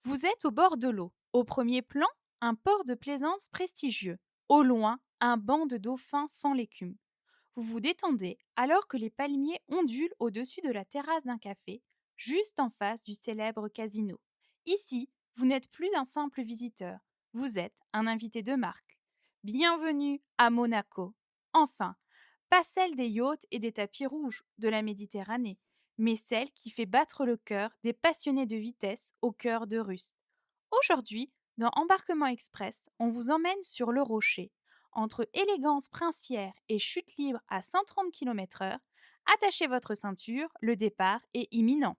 Vous êtes au bord de l'eau. Au premier plan, un port de plaisance prestigieux. Au loin, un banc de dauphins fend l'écume. Vous vous détendez alors que les palmiers ondulent au-dessus de la terrasse d'un café, juste en face du célèbre casino. Ici, vous n'êtes plus un simple visiteur, vous êtes un invité de marque. Bienvenue à Monaco. Enfin, pas celle des yachts et des tapis rouges de la Méditerranée, mais celle qui fait battre le cœur des passionnés de vitesse au cœur de Rust. Aujourd'hui, dans Embarquement Express, on vous emmène sur le rocher. Entre élégance princière et chute libre à 130 km/h, attachez votre ceinture, le départ est imminent.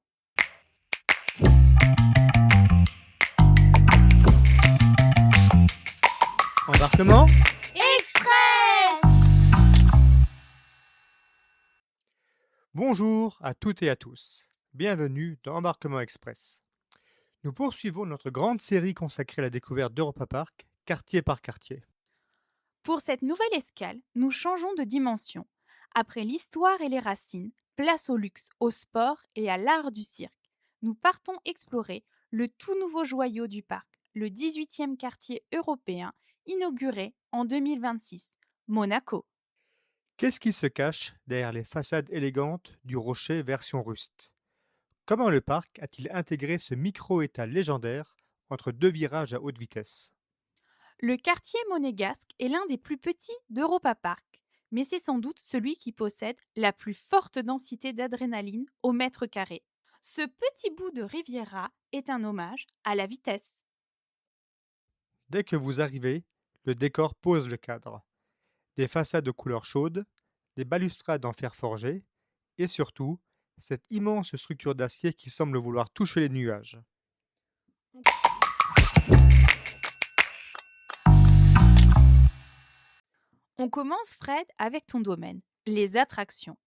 Embarquement. Express. Bonjour à toutes et à tous. Bienvenue dans Embarquement Express. Nous poursuivons notre grande série consacrée à la découverte d'Europa Park, quartier par quartier. Pour cette nouvelle escale, nous changeons de dimension. Après l'histoire et les racines, place au luxe, au sport et à l'art du cirque. Nous partons explorer le tout nouveau joyau du parc, le 18e quartier européen, inauguré en 2026, Monaco. Qu'est-ce qui se cache derrière les façades élégantes du rocher version Rust? Comment le parc a-t-il intégré ce micro-état légendaire entre deux virages à haute vitesse? Le quartier monégasque est l'un des plus petits d'Europa Park, mais c'est sans doute celui qui possède la plus forte densité d'adrénaline au mètre carré. Ce petit bout de Riviera est un hommage à la vitesse. Dès que vous arrivez, le décor pose le cadre. Des façades de couleur chaude, des balustrades en fer forgé, et surtout, cette immense structure d'acier qui semble vouloir toucher les nuages. On commence, Fred, avec ton domaine, les attractions.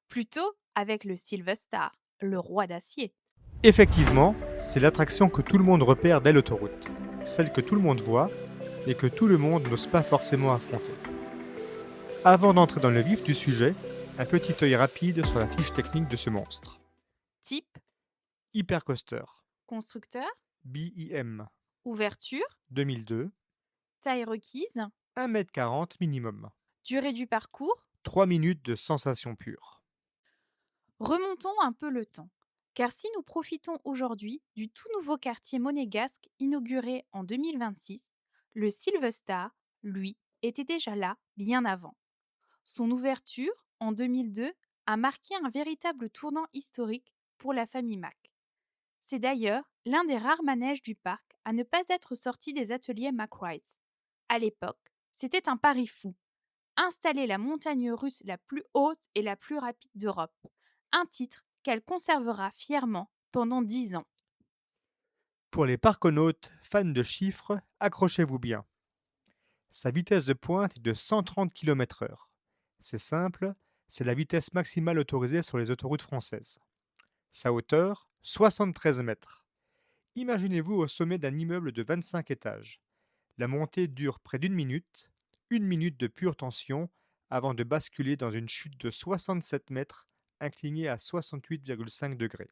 Plutôt avec le Silver Star, le roi d'acier. Effectivement, c'est l'attraction que tout le monde repère dès l'autoroute, celle que tout le monde voit, mais que tout le monde n'ose pas forcément affronter. Avant d'entrer dans le vif du sujet, un petit œil rapide sur la fiche technique de ce monstre. Type, Hypercoaster, constructeur, BIM, ouverture, 2002, taille requise, 1,40 m minimum, durée du parcours. 3 minutes de sensation pure. Remontons un peu le temps, car si nous profitons aujourd'hui du tout nouveau quartier monégasque inauguré en 2026, le Silver Star, lui, était déjà là bien avant. Son ouverture, en 2002, a marqué un véritable tournant historique pour la famille Mack. C'est d'ailleurs l'un des rares manèges du parc à ne pas être sorti des ateliers Mack Rides. À l'époque, c'était un pari fou. Installer la montagne russe la plus haute et la plus rapide d'Europe. Un titre qu'elle conservera fièrement pendant 10 ans. Pour les parconautes fans de chiffres, accrochez-vous bien. Sa vitesse de pointe est de 130 km/h. C'est simple, c'est la vitesse maximale autorisée sur les autoroutes françaises. Sa hauteur, 73 mètres. Imaginez-vous au sommet d'un immeuble de 25 étages. La montée dure près d'une minute de pure tension, avant de basculer dans une chute de 67 mètres, inclinée à 68,5 degrés.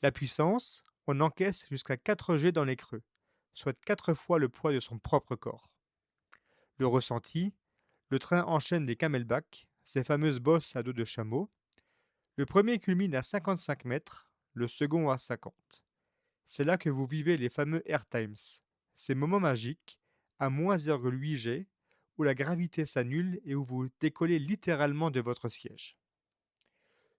La puissance, on encaisse jusqu'à 4 G dans les creux, soit 4 fois le poids de son propre corps. Le ressenti, le train enchaîne des camelbacks, ces fameuses bosses à dos de chameau. Le premier culmine à 55 mètres, le second à 50. C'est là que vous vivez les fameux Air Times, ces moments magiques, à moins 0,8 G, où la gravité s'annule et où vous décollez littéralement de votre siège.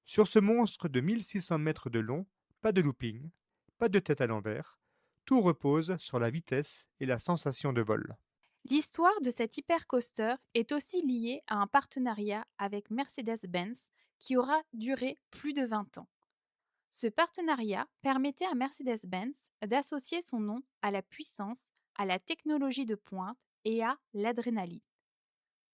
Sur ce monstre de 1600 mètres de long, pas de looping, pas de tête à l'envers, tout repose sur la vitesse et la sensation de vol. L'histoire de cet hypercoaster est aussi liée à un partenariat avec Mercedes-Benz qui aura duré plus de 20 ans. Ce partenariat permettait à Mercedes-Benz d'associer son nom à la puissance, à la technologie de pointe et à l'adrénaline.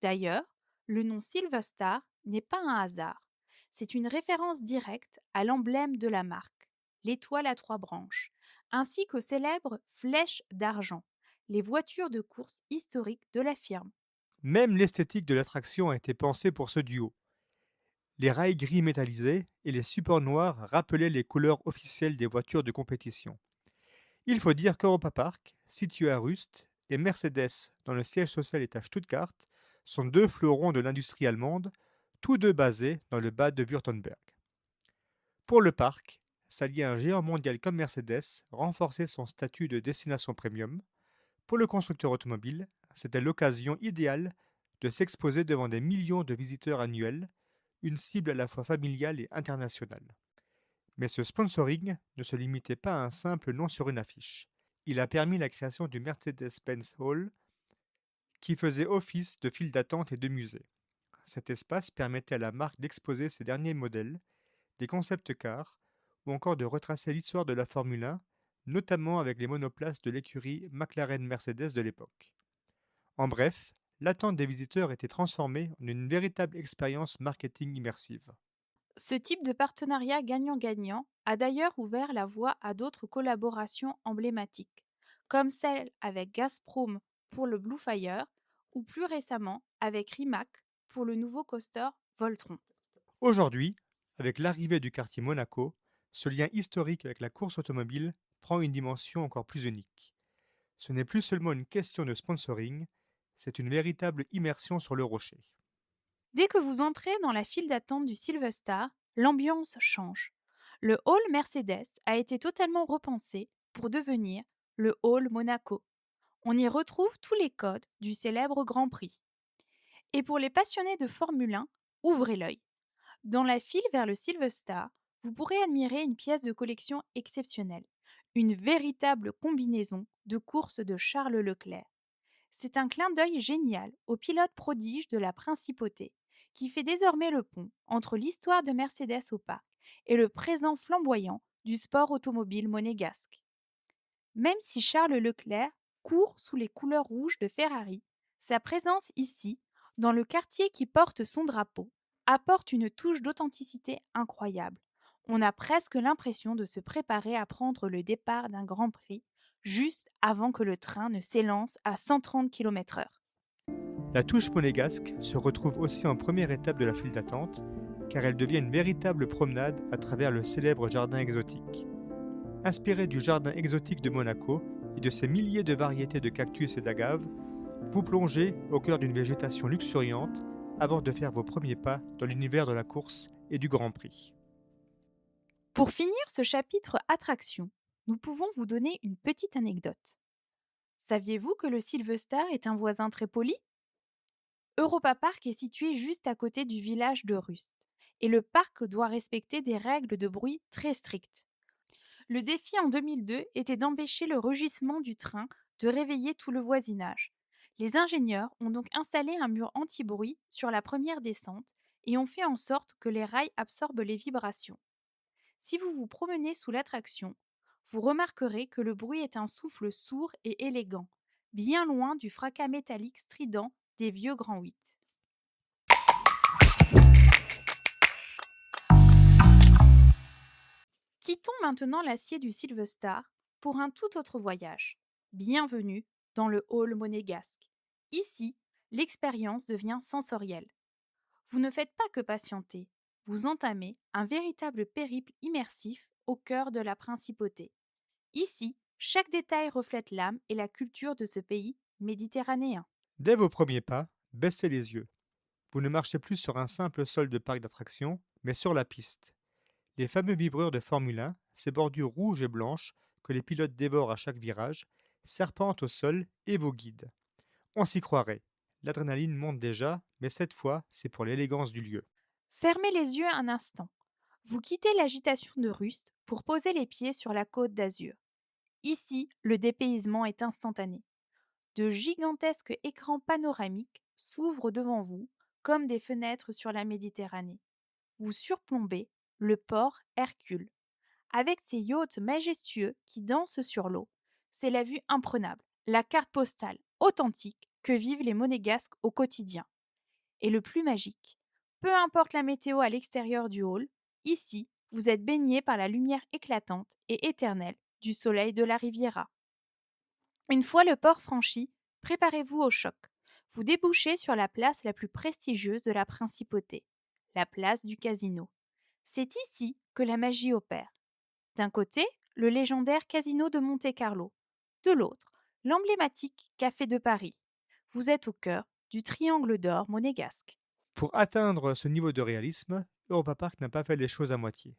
D'ailleurs, le nom Silver Star n'est pas un hasard. C'est une référence directe à l'emblème de la marque, l'étoile à trois branches, ainsi qu'aux célèbres flèches d'argent, les voitures de course historiques de la firme. Même l'esthétique de l'attraction a été pensée pour ce duo. Les rails gris métallisés et les supports noirs rappelaient les couleurs officielles des voitures de compétition. Il faut dire qu'Europa Park, situé à Rust, et Mercedes, dont le siège social est à Stuttgart, sont deux fleurons de l'industrie allemande, tous deux basés dans le bas de Württemberg. Pour le parc, s'allier à un géant mondial comme Mercedes renforçait son statut de destination premium. Pour le constructeur automobile, c'était l'occasion idéale de s'exposer devant des millions de visiteurs annuels, une cible à la fois familiale et internationale. Mais ce sponsoring ne se limitait pas à un simple nom sur une affiche. Il a permis la création du Mercedes-Benz Hall, qui faisait office de file d'attente et de musée. Cet espace permettait à la marque d'exposer ses derniers modèles, des concept cars, ou encore de retracer l'histoire de la Formule 1, notamment avec les monoplaces de l'écurie McLaren-Mercedes de l'époque. En bref, l'attente des visiteurs était transformée en une véritable expérience marketing immersive. Ce type de partenariat gagnant-gagnant a d'ailleurs ouvert la voie à d'autres collaborations emblématiques, comme celle avec Gazprom pour le Blue Fire ou plus récemment avec Rimac pour le nouveau coaster Voltron. Aujourd'hui, avec l'arrivée du quartier Monaco, ce lien historique avec la course automobile prend une dimension encore plus unique. Ce n'est plus seulement une question de sponsoring, c'est une véritable immersion sur le rocher. Dès que vous entrez dans la file d'attente du Silver Star, l'ambiance change. Le hall Mercedes a été totalement repensé pour devenir le hall Monaco. On y retrouve tous les codes du célèbre Grand Prix. Et pour les passionnés de Formule 1, ouvrez l'œil. Dans la file vers le Silver Star, vous pourrez admirer une pièce de collection exceptionnelle, une véritable combinaison de courses de Charles Leclerc. C'est un clin d'œil génial au pilote prodige de la principauté, qui fait désormais le pont entre l'histoire de Mercedes au parc et le présent flamboyant du sport automobile monégasque. Même si Charles Leclerc court sous les couleurs rouges de Ferrari, sa présence ici, dans le quartier qui porte son drapeau, apporte une touche d'authenticité incroyable. On a presque l'impression de se préparer à prendre le départ d'un Grand Prix juste avant que le train ne s'élance à 130 km/h. La touche monégasque se retrouve aussi en première étape de la file d'attente, car elle devient une véritable promenade à travers le célèbre jardin exotique. Inspiré du jardin exotique de Monaco et de ses milliers de variétés de cactus et d'agaves, vous plongez au cœur d'une végétation luxuriante avant de faire vos premiers pas dans l'univers de la course et du Grand Prix. Pour finir ce chapitre attraction, nous pouvons vous donner une petite anecdote. Saviez-vous que le Silverstar est un voisin très poli? Europa Park est situé juste à côté du village de Rust, et le parc doit respecter des règles de bruit très strictes. Le défi en 2002 était d'empêcher le rugissement du train de réveiller tout le voisinage. Les ingénieurs ont donc installé un mur anti-bruit sur la première descente et ont fait en sorte que les rails absorbent les vibrations. Si vous vous promenez sous l'attraction, vous remarquerez que le bruit est un souffle sourd et élégant, bien loin du fracas métallique strident des vieux grands 8. Quittons maintenant l'acier du Silverstar pour un tout autre voyage. Bienvenue dans le hall monégasque. Ici, l'expérience devient sensorielle. Vous ne faites pas que patienter, vous entamez un véritable périple immersif au cœur de la principauté. Ici, chaque détail reflète l'âme et la culture de ce pays méditerranéen. Dès vos premiers pas, baissez les yeux. Vous ne marchez plus sur un simple sol de parc d'attractions, mais sur la piste. Les fameux vibreurs de Formule 1, ces bordures rouges et blanches que les pilotes dévorent à chaque virage, serpentent au sol et vous guident. On s'y croirait. L'adrénaline monte déjà, mais cette fois, c'est pour l'élégance du lieu. Fermez les yeux un instant. Vous quittez l'agitation de Rust pour poser les pieds sur la côte d'Azur. Ici, le dépaysement est instantané. De gigantesques écrans panoramiques s'ouvrent devant vous comme des fenêtres sur la Méditerranée. Vous surplombez le port Hercule. Avec ses yachts majestueux qui dansent sur l'eau, c'est la vue imprenable, la carte postale authentique que vivent les Monégasques au quotidien. Et le plus magique, peu importe la météo à l'extérieur du hall, ici, vous êtes baigné par la lumière éclatante et éternelle du soleil de la Riviera. Une fois le port franchi, préparez-vous au choc. Vous débouchez sur la place la plus prestigieuse de la principauté, la place du casino. C'est ici que la magie opère. D'un côté, le légendaire Casino de Monte-Carlo. De l'autre, l'emblématique Café de Paris. Vous êtes au cœur du triangle d'or monégasque. Pour atteindre ce niveau de réalisme, Europa Park n'a pas fait les choses à moitié.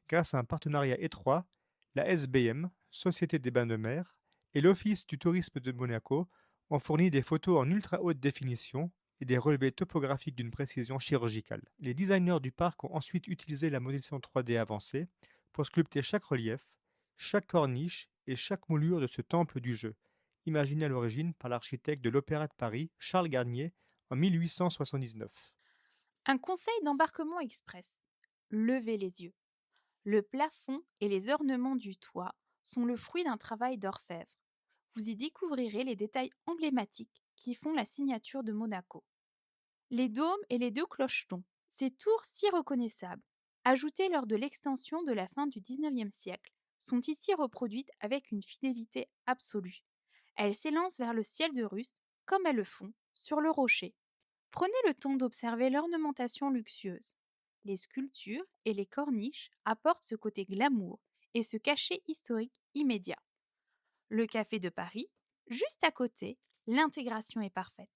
Grâce à un partenariat étroit, la SBM, Société des bains de mer, et l'Office du tourisme de Monaco ont fourni des photos en ultra haute définition et des relevés topographiques d'une précision chirurgicale. Les designers du parc ont ensuite utilisé la modélisation 3D avancée pour sculpter chaque relief, chaque corniche et chaque moulure de ce temple du jeu, imaginé à l'origine par l'architecte de l'Opéra de Paris, Charles Garnier, en 1879. Un conseil d'embarquement express. Levez les yeux. Le plafond et les ornements du toit sont le fruit d'un travail d'orfèvre. Vous y découvrirez les détails emblématiques qui font la signature de Monaco. Les dômes et les deux clochetons, ces tours si reconnaissables, ajoutées lors de l'extension de la fin du XIXe siècle, sont ici reproduites avec une fidélité absolue. Elles s'élancent vers le ciel de Rustes, comme elles le font sur le rocher. Prenez le temps d'observer l'ornementation luxueuse. Les sculptures et les corniches apportent ce côté glamour et ce cachet historique immédiat. Le Café de Paris, juste à côté, l'intégration est parfaite.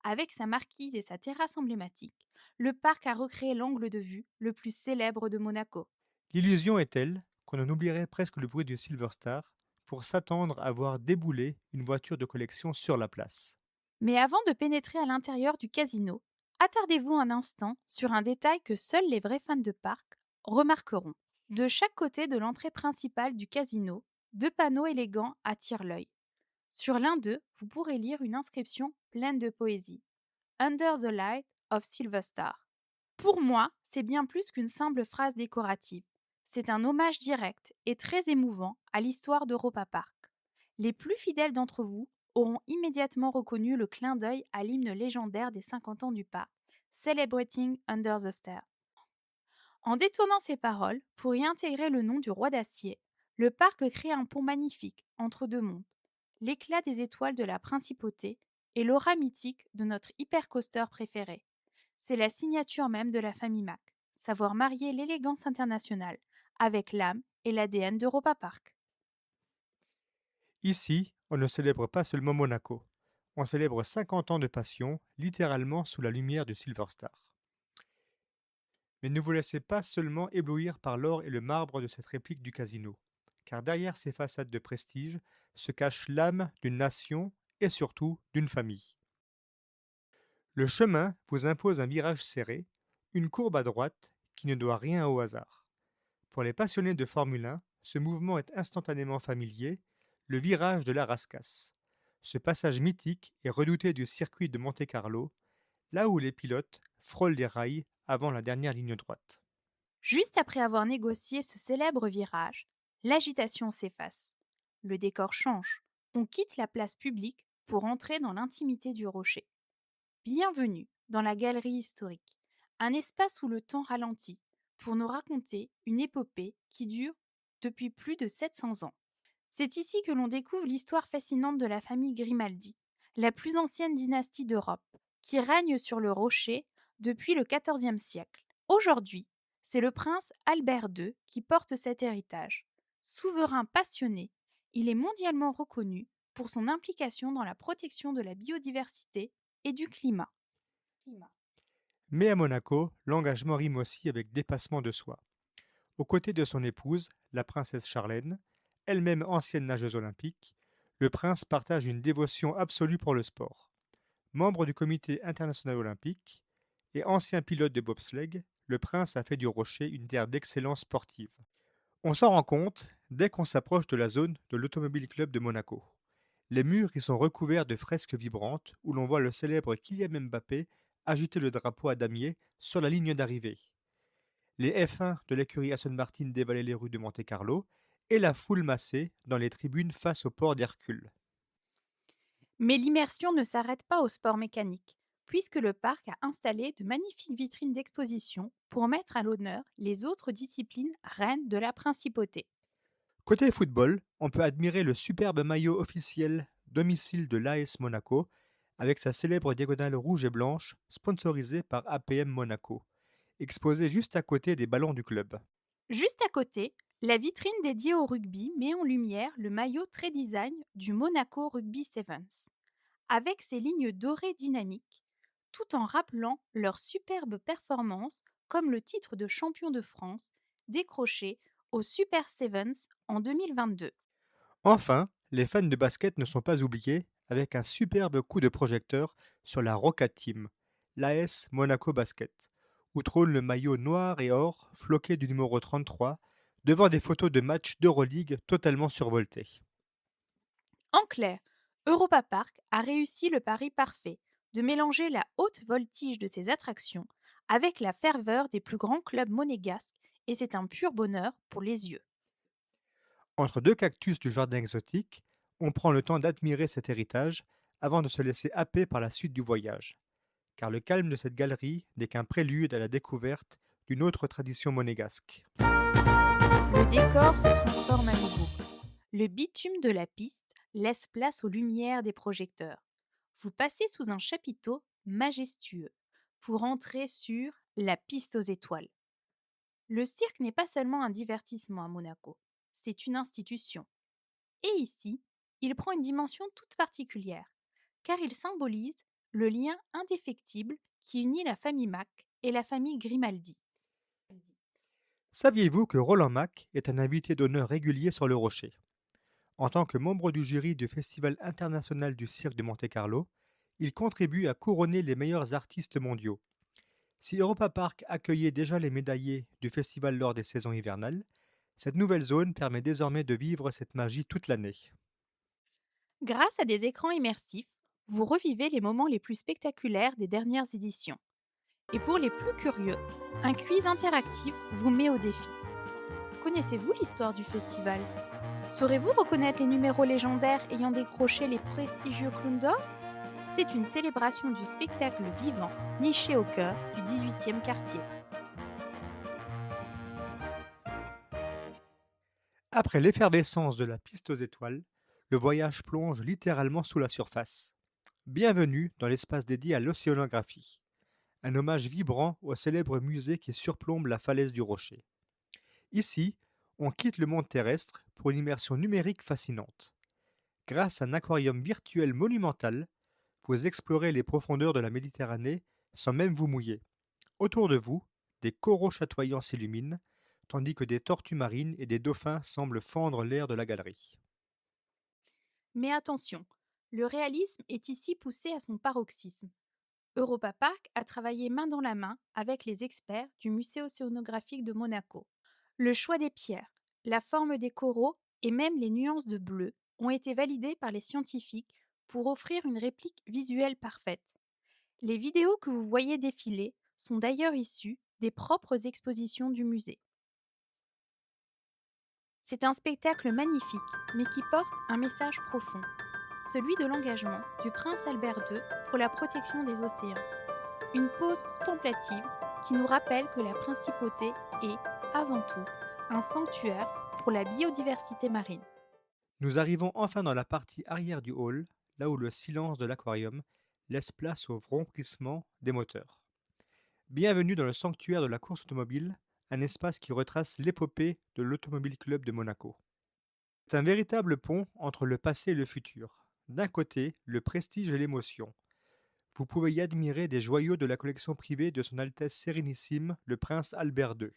Avec sa marquise et sa terrasse emblématique, le parc a recréé l'angle de vue le plus célèbre de Monaco. L'illusion est telle qu'on en oublierait presque le bruit du Silver Star pour s'attendre à voir débouler une voiture de collection sur la place. Mais avant de pénétrer à l'intérieur du casino, attardez-vous un instant sur un détail que seuls les vrais fans de parc remarqueront. De chaque côté de l'entrée principale du casino, deux panneaux élégants attirent l'œil. Sur l'un d'eux, vous pourrez lire une inscription pleine de poésie. Under the light of Silver Star. Pour moi, c'est bien plus qu'une simple phrase décorative. C'est un hommage direct et très émouvant à l'histoire d'Europa Park. Les plus fidèles d'entre vous auront immédiatement reconnu le clin d'œil à l'hymne légendaire des 50 ans du parc, Celebrating Under the Star. En détournant ces paroles pour y intégrer le nom du roi d'acier, le parc crée un pont magnifique entre deux mondes, l'éclat des étoiles de la principauté et l'aura mythique de notre hypercoaster préféré. C'est la signature même de la famille Mac, savoir marier l'élégance internationale avec l'âme et l'ADN d'Europa Park. Ici, on ne célèbre pas seulement Monaco. On célèbre 50 ans de passion, littéralement sous la lumière du Silver Star. Mais ne vous laissez pas seulement éblouir par l'or et le marbre de cette réplique du casino, car derrière ces façades de prestige se cache l'âme d'une nation et surtout d'une famille. Le chemin vous impose un virage serré, une courbe à droite qui ne doit rien au hasard. Pour les passionnés de Formule 1, ce mouvement est instantanément familier, le virage de la Rascasse. Ce passage mythique est redouté du circuit de Monte-Carlo, là où les pilotes frôlent les rails avant la dernière ligne droite. Juste après avoir négocié ce célèbre virage, l'agitation s'efface. Le décor change. On quitte la place publique pour entrer dans l'intimité du rocher. Bienvenue dans la galerie historique, un espace où le temps ralentit pour nous raconter une épopée qui dure depuis plus de 700 ans. C'est ici que l'on découvre l'histoire fascinante de la famille Grimaldi, la plus ancienne dynastie d'Europe, qui règne sur le rocher depuis le XIVe siècle. Aujourd'hui, c'est le prince Albert II qui porte cet héritage. Souverain passionné, il est mondialement reconnu pour son implication dans la protection de la biodiversité et du climat. Mais à Monaco, l'engagement rime aussi avec dépassement de soi. Aux côtés de son épouse, la princesse Charlène, elle-même ancienne nageuse olympique, le prince partage une dévotion absolue pour le sport. Membre du comité international olympique et ancien pilote de bobsleigh, le prince a fait du rocher une terre d'excellence sportive. On s'en rend compte dès qu'on s'approche de la zone de l'Automobile Club de Monaco. Les murs y sont recouverts de fresques vibrantes où l'on voit le célèbre Kylian Mbappé agiter le drapeau à damier sur la ligne d'arrivée. Les F1 de l'écurie Aston Martin dévalaient les rues de Monte-Carlo et la foule massée dans les tribunes face au port d'Hercule. Mais l'immersion ne s'arrête pas au sport mécanique, puisque le parc a installé de magnifiques vitrines d'exposition pour mettre à l'honneur les autres disciplines reines de la principauté. Côté football, on peut admirer le superbe maillot officiel domicile de l'AS Monaco avec sa célèbre diagonale rouge et blanche sponsorisée par APM Monaco, exposé juste à côté des ballons du club. Juste à côté, La vitrine dédiée au rugby met en lumière le maillot très design du Monaco Rugby Sevens, avec ses lignes dorées dynamiques, tout en rappelant leur superbe performance comme le titre de champion de France décroché au Super Sevens en 2022. Enfin, les fans de basket ne sont pas oubliés avec un superbe coup de projecteur sur la Roca Team, l'AS Monaco Basket, où trône le maillot noir et or floqué du numéro 33 devant des photos de matchs d'Euroleague totalement survoltés. En clair, Europa Park a réussi le pari parfait de mélanger la haute voltige de ses attractions avec la ferveur des plus grands clubs monégasques et c'est un pur bonheur pour les yeux. Entre deux cactus du jardin exotique, on prend le temps d'admirer cet héritage avant de se laisser happer par la suite du voyage, car le calme de cette galerie n'est qu'un prélude à la découverte d'une autre tradition monégasque. Le décor se transforme à nouveau. Le bitume de la piste laisse place aux lumières des projecteurs. Vous passez sous un chapiteau majestueux pour entrer sur la piste aux étoiles. Le cirque n'est pas seulement un divertissement à Monaco, c'est une institution. Et ici, il prend une dimension toute particulière, car il symbolise le lien indéfectible qui unit la famille Mac et la famille Grimaldi. Saviez-vous que Roland Mack est un invité d'honneur régulier sur le Rocher? En tant que membre du jury du Festival international du cirque de Monte-Carlo, il contribue à couronner les meilleurs artistes mondiaux. Si Europa Park accueillait déjà les médaillés du festival lors des saisons hivernales, cette nouvelle zone permet désormais de vivre cette magie toute l'année. Grâce à des écrans immersifs, vous revivez les moments les plus spectaculaires des dernières éditions. Et pour les plus curieux, un quiz interactif vous met au défi. Connaissez-vous l'histoire du festival? Saurez-vous reconnaître les numéros légendaires ayant décroché les prestigieux clowns d'or? C'est une célébration du spectacle vivant, niché au cœur du 18e quartier. Après l'effervescence de la piste aux étoiles, le voyage plonge littéralement sous la surface. Bienvenue dans l'espace dédié à l'océanographie, un hommage vibrant au célèbre musée qui surplombe la falaise du rocher. Ici, on quitte le monde terrestre pour une immersion numérique fascinante. Grâce à un aquarium virtuel monumental, vous explorez les profondeurs de la Méditerranée sans même vous mouiller. Autour de vous, des coraux chatoyants s'illuminent, tandis que des tortues marines et des dauphins semblent fendre l'air de la galerie. Mais attention, le réalisme est ici poussé à son paroxysme. Europa Park a travaillé main dans la main avec les experts du musée océanographique de Monaco. Le choix des pierres, la forme des coraux et même les nuances de bleu ont été validés par les scientifiques pour offrir une réplique visuelle parfaite. Les vidéos que vous voyez défiler sont d'ailleurs issues des propres expositions du musée. C'est un spectacle magnifique, mais qui porte un message profond, celui de l'engagement du prince Albert II pour la protection des océans. Une pause contemplative qui nous rappelle que la principauté est, avant tout, un sanctuaire pour la biodiversité marine. Nous arrivons enfin dans la partie arrière du hall, là où le silence de l'aquarium laisse place au ronflissement des moteurs. Bienvenue dans le sanctuaire de la course automobile, un espace qui retrace l'épopée de l'Automobile Club de Monaco. C'est un véritable pont entre le passé et le futur. D'un côté, le prestige et l'émotion. Vous pouvez y admirer des joyaux de la collection privée de Son Altesse Sérénissime, le prince Albert II.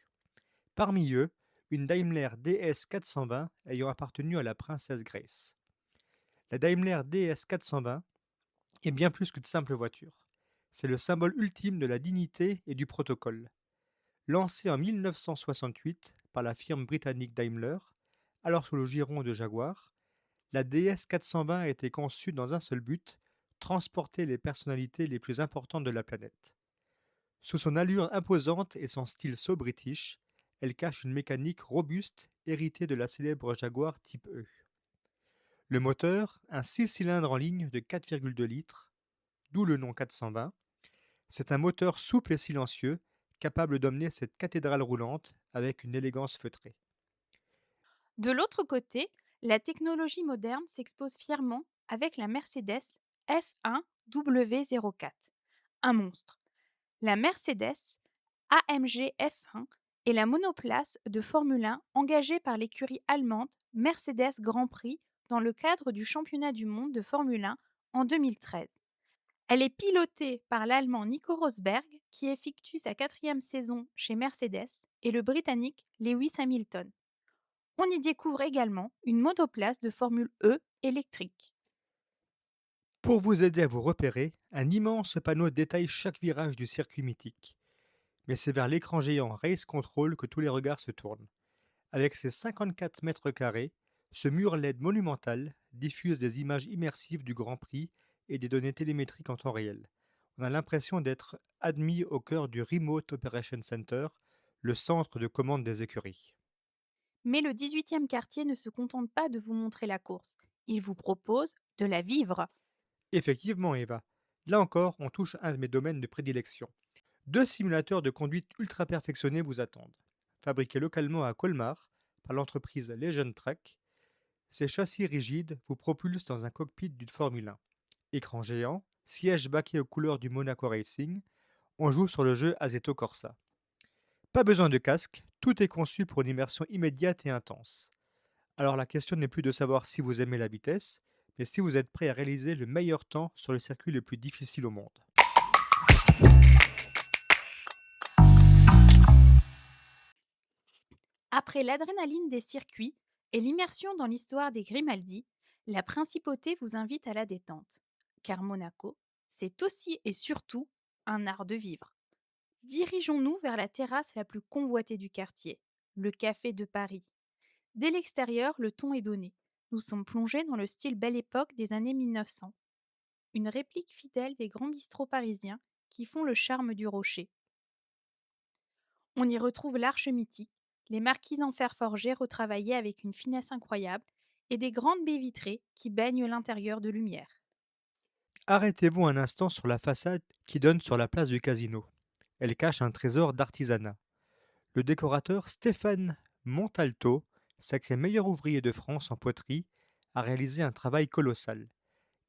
Parmi eux, une Daimler DS 420 ayant appartenu à la princesse Grace. La Daimler DS 420 est bien plus qu'une simple voiture. C'est le symbole ultime de la dignité et du protocole. Lancée en 1968 par la firme britannique Daimler, alors sous le giron de Jaguar, la DS 420 a été conçue dans un seul but, transporter les personnalités les plus importantes de la planète. Sous son allure imposante et son style so british, elle cache une mécanique robuste héritée de la célèbre Jaguar Type E. Le moteur, un 6 cylindres en ligne de 4,2 litres, d'où le nom 420, c'est un moteur souple et silencieux, capable d'emmener cette cathédrale roulante avec une élégance feutrée. De l'autre côté, la technologie moderne s'expose fièrement avec la Mercedes F1 W04, un monstre. La Mercedes AMG F1 et la monoplace de Formule 1 engagée par l'écurie allemande Mercedes Grand Prix dans le cadre du championnat du monde de Formule 1 en 2013. Elle est pilotée par l'Allemand Nico Rosberg, qui effectue sa quatrième saison chez Mercedes, et le Britannique Lewis Hamilton. On y découvre également une monoplace de Formule E électrique. Pour vous aider à vous repérer, un immense panneau détaille chaque virage du circuit mythique. Mais c'est vers l'écran géant Race Control que tous les regards se tournent. Avec ses 54 mètres carrés, ce mur LED monumental diffuse des images immersives du Grand Prix et des données télémétriques en temps réel. On a l'impression d'être admis au cœur du Remote Operation Center, le centre de commande des écuries. Mais le 18e quartier ne se contente pas de vous montrer la course, il vous propose de la vivre. Effectivement, Eva, là encore, on touche un de mes domaines de prédilection. Deux simulateurs de conduite ultra perfectionnés vous attendent. Fabriqués localement à Colmar par l'entreprise Legend Track, ces châssis rigides vous propulsent dans un cockpit d'une Formule 1. Écran géant, siège baquet aux couleurs du Monaco Racing, on joue sur le jeu Assetto Corsa. Pas besoin de casque, tout est conçu pour une immersion immédiate et intense. Alors la question n'est plus de savoir si vous aimez la vitesse, mais si vous êtes prêt à réaliser le meilleur temps sur le circuit le plus difficile au monde. Après l'adrénaline des circuits et l'immersion dans l'histoire des Grimaldi, la principauté vous invite à la détente. Car Monaco, c'est aussi et surtout un art de vivre. Dirigeons-nous vers la terrasse la plus convoitée du quartier, le Café de Paris. Dès l'extérieur, le ton est donné. Nous sommes plongés dans le style Belle Époque des années 1900. Une réplique fidèle des grands bistrots parisiens qui font le charme du rocher. On y retrouve l'arche mythique, les marquises en fer forgé retravaillées avec une finesse incroyable et des grandes baies vitrées qui baignent l'intérieur de lumière. Arrêtez-vous un instant sur la façade qui donne sur la place du casino. Elle cache un trésor d'artisanat. Le décorateur Stéphane Montalto, sacré meilleur ouvrier de France en poterie, a réalisé un travail colossal.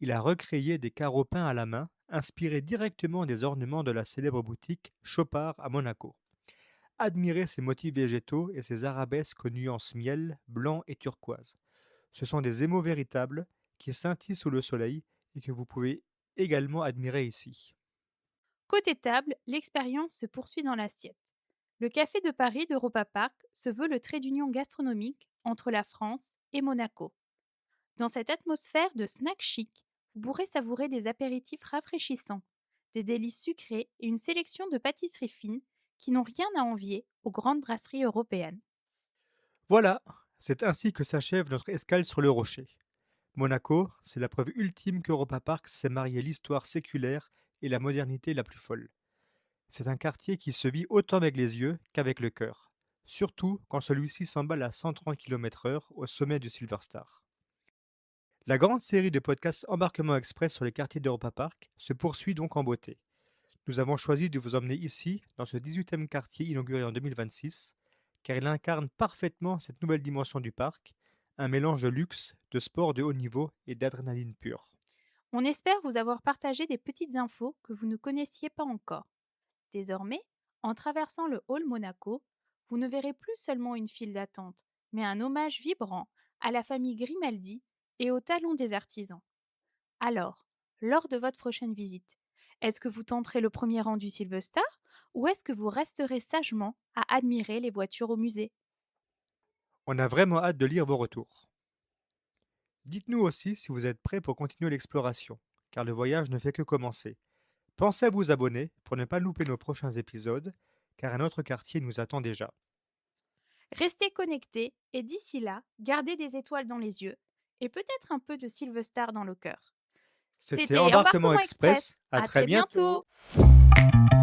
Il a recréé des carreaux peints à la main, inspirés directement des ornements de la célèbre boutique Chopard à Monaco. Admirez ces motifs végétaux et ces arabesques aux nuances miel, blanc et turquoise. Ce sont des émaux véritables qui scintillent sous le soleil et que vous pouvez également admirer ici. Côté table, l'expérience se poursuit dans l'assiette. Le Café de Paris d'Europa Park se veut le trait d'union gastronomique entre la France et Monaco. Dans cette atmosphère de snack chic, vous pourrez savourer des apéritifs rafraîchissants, des délices sucrés et une sélection de pâtisseries fines qui n'ont rien à envier aux grandes brasseries européennes. Voilà, c'est ainsi que s'achève notre escale sur le rocher. Monaco, c'est la preuve ultime qu'Europa Park sait marier l'histoire séculaire et la modernité la plus folle. C'est un quartier qui se vit autant avec les yeux qu'avec le cœur, surtout quand celui-ci s'emballe à 130 km/h au sommet du Silver Star. La grande série de podcasts Embarquement Express sur les quartiers d'Europa Park se poursuit donc en beauté. Nous avons choisi de vous emmener ici, dans ce 18e quartier inauguré en 2026, car il incarne parfaitement cette nouvelle dimension du parc, un mélange de luxe, de sport de haut niveau et d'adrénaline pure. On espère vous avoir partagé des petites infos que vous ne connaissiez pas encore. Désormais, en traversant le hall Monaco, vous ne verrez plus seulement une file d'attente, mais un hommage vibrant à la famille Grimaldi et au talent des artisans. Alors, lors de votre prochaine visite, est-ce que vous tenterez le premier rang du Silver Star ou est-ce que vous resterez sagement à admirer les voitures au musée? On a vraiment hâte de lire vos retours. Dites-nous aussi si vous êtes prêts pour continuer l'exploration, car le voyage ne fait que commencer. Pensez à vous abonner pour ne pas louper nos prochains épisodes, car un autre quartier nous attend déjà. Restez connectés et d'ici là, gardez des étoiles dans les yeux et peut-être un peu de Silver Star dans le cœur. C'était C'était Embarquement Embarquement Express. Express, à À très très bientôt! bientôt!